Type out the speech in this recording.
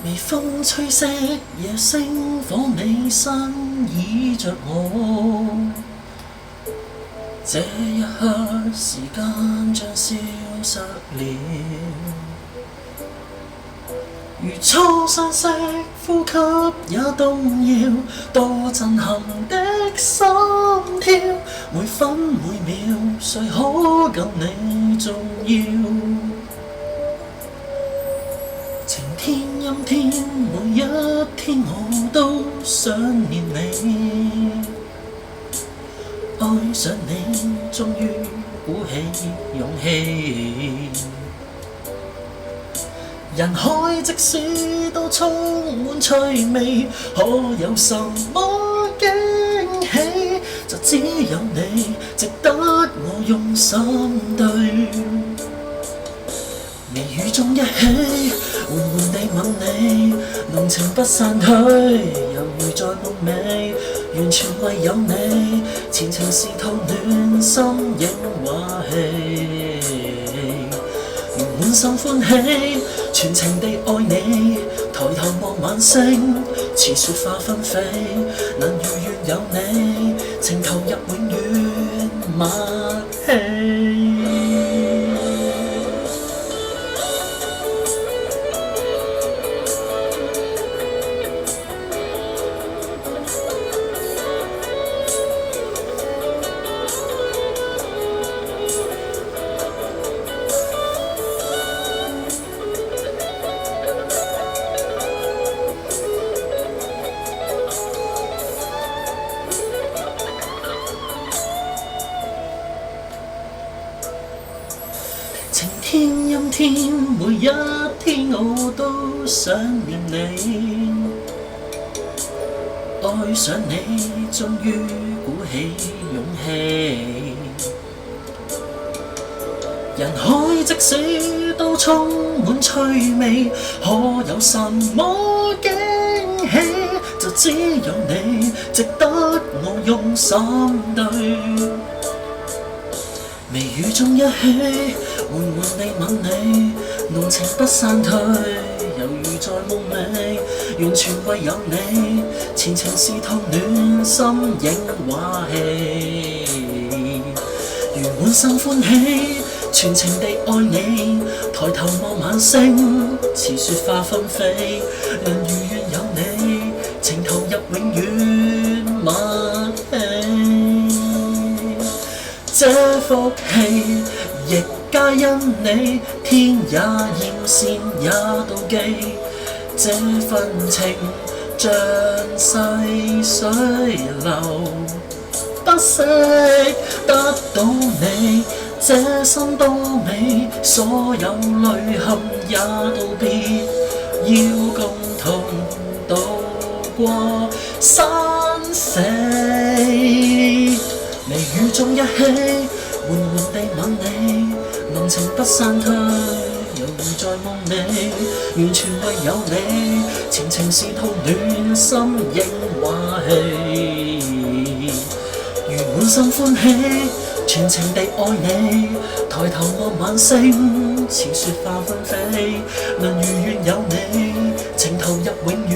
微風吹熄夜星火，你身倚着我。這一刻，時間像消失了，如初相識，呼吸也動搖，多震撼的心跳，每分每秒，誰可夠你重要？晴天陰天，每一天我都想念你，愛上你，終於鼓起勇氣。人海即使都充滿趣味，可有什麼驚喜？就只有你值得我用心對。微雨中一起，緩緩地吻你，濃情不散退，猶如在夢寐，完全為有你，前程是套暖心影畫戲。如滿心歡喜，全情地愛你，抬頭望晚星，似雪花紛飛，能如願有你，情投入永遠默契。晴天陰天，每一天我都想念你，愛上你，終於鼓起勇氣。人海即使都充滿趣味，可有什麼驚喜？就只有你值得我用心對。微雨中一起，緩緩地吻你，濃情不散退，猶如在夢寐，完全為有你，前程是套暖心影畫戲。如滿心歡喜，全情地愛你，抬頭望晚星，似雪花紛飛，能如願有你，情投入永遠默契。這福氣亦皆因你，天也厭善也妒忌，這份情像細水流，不惜得到你，這心都美，所有淚痕也道別，要共同渡過生死。微雨中一起，緩緩地吻你，濃情不散退，猶如在夢寐，完全為有你，前程是套暖心影畫戲。如滿心歡喜，全情地愛你，抬頭望晚星，似雪花紛飛，能如願有你，情投入永遠